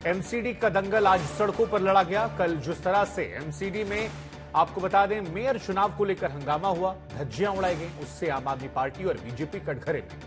MCD का दंगल आज सड़कों पर लड़ा गया। कल जिस तरह से एमसीडी में आपको बता दें मेयर चुनाव को लेकर हंगामा हुआ, धज्जियां उड़ाई गई, उससे आम आदमी पार्टी और बीजेपी कटघरे में।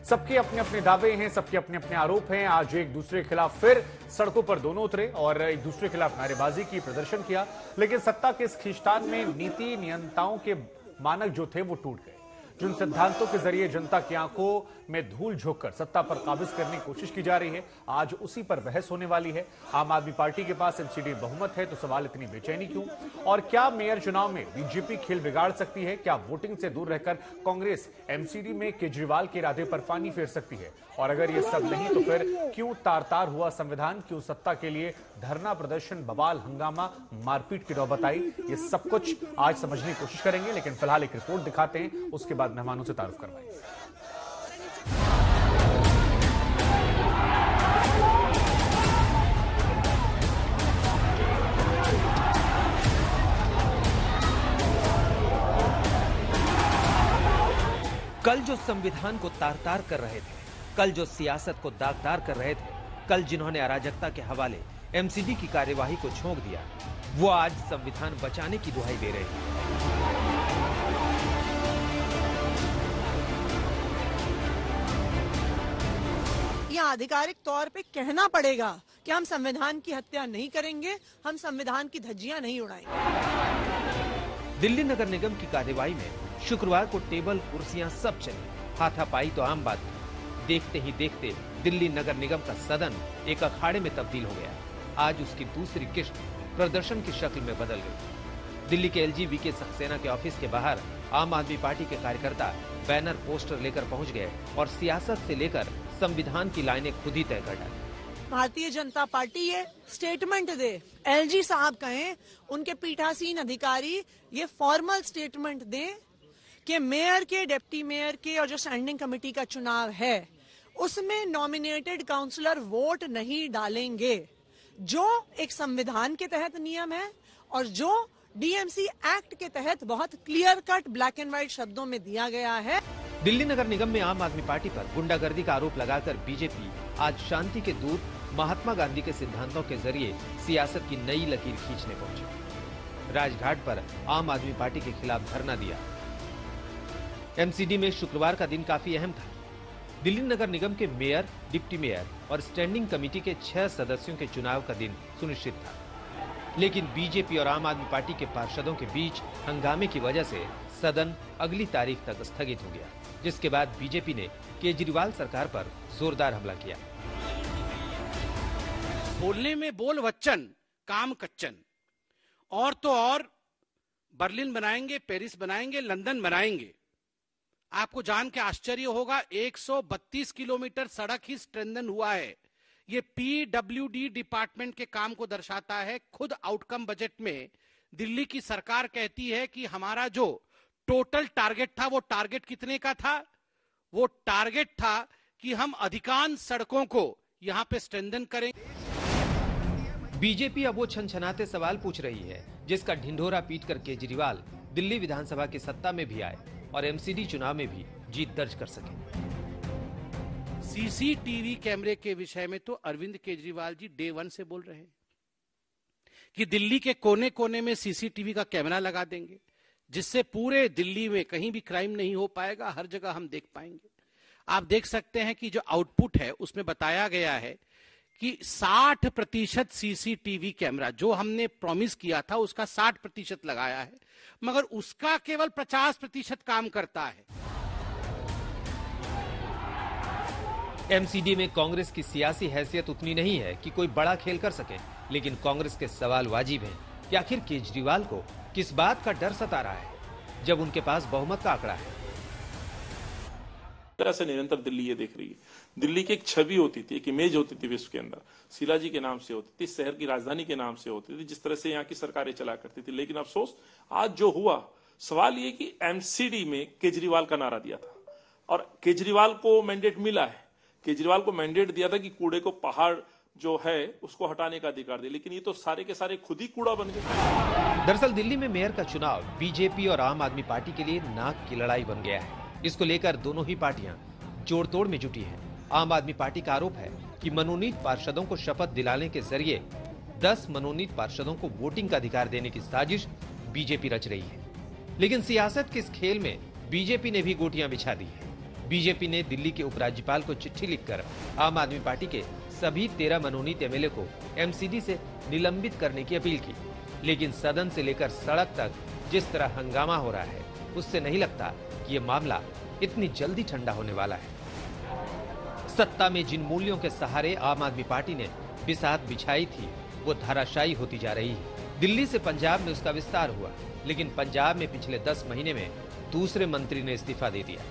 सबके अपने अपने दावे हैं, सबके अपने अपने आरोप हैं। आज एक दूसरे के खिलाफ फिर सड़कों पर दोनों उतरे और एक दूसरे के खिलाफ नारेबाजी की, प्रदर्शन किया। लेकिन सत्ता के इस खींचतान में नीति नियंताओं के मानक जो थे वो टूट गए। जिन सिद्धांतों के जरिए जनता की आंखों में धूल झोंककर सत्ता पर काबिज करने की कोशिश की जा रही है, आज उसी पर बहस होने वाली है। आम आदमी पार्टी के पास एमसीडी बहुमत है, तो सवाल इतनी बेचैनी क्यों? और क्या मेयर चुनाव में बीजेपी खेल बिगाड़ सकती है? क्या वोटिंग से दूर रहकर कांग्रेस एमसीडी में केजरीवाल के इरादे पर पानी फेर सकती है? और अगर ये सब नहीं तो फिर क्यों तार-तार हुआ संविधान? क्यों सत्ता के लिए धरना प्रदर्शन, बवाल, हंगामा, मारपीट की नौबत आई? ये सब कुछ आज समझने की कोशिश करेंगे, लेकिन फिलहाल एक रिपोर्ट दिखाते हैं, उसके बाद मेहमानों से तारुफ करवाएंगे। कल जो संविधान को तार-तार कर रहे थे, कल जो सियासत को दागदार कर रहे थे, कल जिन्होंने अराजकता के हवाले एमसीडी की कार्यवाही को झोंक दिया, वो आज संविधान बचाने की दुहाई दे रहे हैं। यह आधिकारिक तौर पे कहना पड़ेगा कि हम संविधान की हत्या नहीं करेंगे, हम संविधान की धज्जियां नहीं उड़ाएंगे। दिल्ली नगर निगम की कार्यवाही में शुक्रवार को टेबल, कुर्सियां सब चली। हाथापाई तो आम बात थी। देखते ही देखते दिल्ली नगर निगम का सदन एक अखाड़े में तब्दील हो गया। आज उसकी दूसरी किश्त प्रदर्शन की शक्ल में बदल गई। दिल्ली के एलजीबीके सक्सेना के ऑफिस के बाहर आम आदमी पार्टी के कार्यकर्ता बैनर, पोस्टर लेकर पहुंच गए और सियासत से लेकर संविधान की लाइनें खुद ही तय कर डाली। भारतीय जनता पार्टी ये स्टेटमेंट दे, एलजी साहब कहें, उनके पीठासीन अधिकारी ये फॉर्मल स्टेटमेंट दें कि मेयर के, डिप्टी मेयर के और जो स्टैंडिंग कमेटी का चुनाव है उसमें नॉमिनेटेड काउंसलर वोट नहीं डालेंगे, जो एक संविधान के तहत नियम है और जो डीएमसी एक्ट के तहत बहुत clear cut black and white शब्दों में दिया गया है। दिल्ली नगर निगम में आम आदमी पार्टी पर गुंडागर्दी का आरोप लगाकर बीजेपी आज शांति के दूत महात्मा गांधी के सिद्धांतों के जरिए सियासत की नई लकीर खींचने पहुंची। राजघाट पर आम आदमी पार्टी के खिलाफ धरना दिया। एमसीडी में शुक्रवार का दिन काफी अहम था। दिल्ली नगर निगम के मेयर, डिप्टी मेयर और स्टैंडिंग कमेटी के 6 सदस्यों के चुनाव का दिन सुनिश्चित था, लेकिन बीजेपी और आम आदमी पार्टी के पार्षदों के बीच हंगामे की वजह से सदन अगली तारीख तक स्थगित हो गया, जिसके बाद बीजेपी ने केजरीवाल सरकार पर जोरदार हमला किया। बोलने में बोल वच्चन, काम कच्चन। और तो और बर्लिन बनाएंगे, पेरिस बनाएंगे, लंदन बनाएंगे। आपको जान के आश्चर्य होगा, 132 किलोमीटर सड़क ही स्ट्रेंथन हुआ है। ये पीडब्ल्यूडी डिपार्टमेंट के काम को दर्शाता है। खुद आउटकम बजट में दिल्ली की सरकार कहती है कि हमारा जो टोटल टारगेट था, वो टारगेट कितने का था? वो टारगेट था कि हम अधिकांश सड़कों को यहां पे स्ट्रेंथन करेंगे। बीजेपी अब वो छनछनाते सवाल पूछ रही है जिसका ढिंढोरा पीटकर केजरीवाल दिल्ली विधानसभा की सत्ता में भी आए और एमसीडी चुनाव में भी जीत दर्ज कर सके। सीसीटीवी कैमरे के विषय में तो अरविंद केजरीवाल जी डे 1 से बोल रहे हैं कि दिल्ली के कोने कोने में सीसीटीवी का कैमरा लगा देंगे, जिससे पूरे दिल्ली में कहीं भी क्राइम नहीं हो पाएगा, हर जगह हम देख पाएंगे। आप देख सकते हैं कि जो आउटपुट है उसमें बताया गया है कि 60% सीसीटीवी कैमरा जो हमने प्रॉमिस किया था उसका 60% लगाया है, मगर उसका केवल 50% काम करता है। एमसीडी में कांग्रेस की सियासी हैसियत उतनी नहीं है कि कोई बड़ा खेल कर सके, लेकिन कांग्रेस के सवाल वाजिब हैं कि आखिर केजरीवाल को किस बात का डर सता रहा है जब उनके पास बहुमत का आंकड़ा है। तरह से निरंतर दिल्ली ये देख रही है। दिल्ली की एक छवि होती थी, एक इमेज होती थी विश्व के अंदर, शीला जी के नाम से होती थी, शहर की राजधानी के नाम से होती थी, जिस तरह से यहाँ की सरकारें चला करती थी। लेकिन अफसोस आज जो हुआ, सवाल ये कि एमसीडी में केजरीवाल का नारा दिया था और केजरीवाल को मैंडेट मिला है। केजरीवाल को मैंडेट दिया था कि कूड़े को पहाड़ जो है उसको हटाने का अधिकार दे, लेकिन ये तो सारे के सारे खुद ही कूड़ा बन गए। दरअसल दिल्ली में मेयर का चुनाव बीजेपी और आम आदमी पार्टी के लिए नाक की लड़ाई बन गया है। इसको लेकर दोनों ही पार्टियां जोड़ तोड़ में जुटी हैं। आम आदमी पार्टी का आरोप है कि मनोनीत पार्षदों को शपथ दिलाने के जरिए 10 मनोनीत पार्षदों को वोटिंग का अधिकार देने की साजिश बीजेपी रच रही है। लेकिन सियासत के इस खेल में बीजेपी ने भी गोटियां बिछा दी है। बीजेपी ने दिल्ली के उपराज्यपाल को चिट्ठी लिखकर आम आदमी पार्टी के सभी 13 मनोनीत एमएलए को एमसीडी से निलंबित करने की अपील की। लेकिन सदन से लेकर सड़क तक जिस तरह हंगामा हो रहा है, उससे नहीं लगता कि ये मामला इतनी जल्दी ठंडा होने वाला है। सत्ता में जिन मूल्यों के सहारे आम आदमी पार्टी ने बिसात बिछाई थी, वो धाराशायी होती जा रही है। दिल्ली से पंजाब में उसका विस्तार हुआ, लेकिन पंजाब में पिछले 10 महीने में दूसरे मंत्री ने इस्तीफा दे दिया।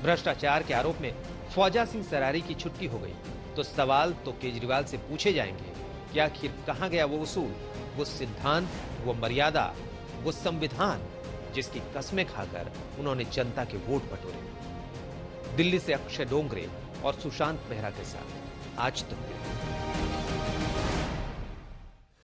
भ्रष्टाचार के आरोप में फौजा सिंह सरारी की छुट्टी हो गई। तो सवाल तो केजरीवाल से पूछे जाएंगे कि आखिर कहां गया वो उसूल, वो सिद्धांत, वो मर्यादा, वो संविधान जिसकी कस्में खाकर उन्होंने जनता के वोट बटोरे। दिल्ली से अक्षय डोंगरे और सुशांत मेहरा के साथ आज तक।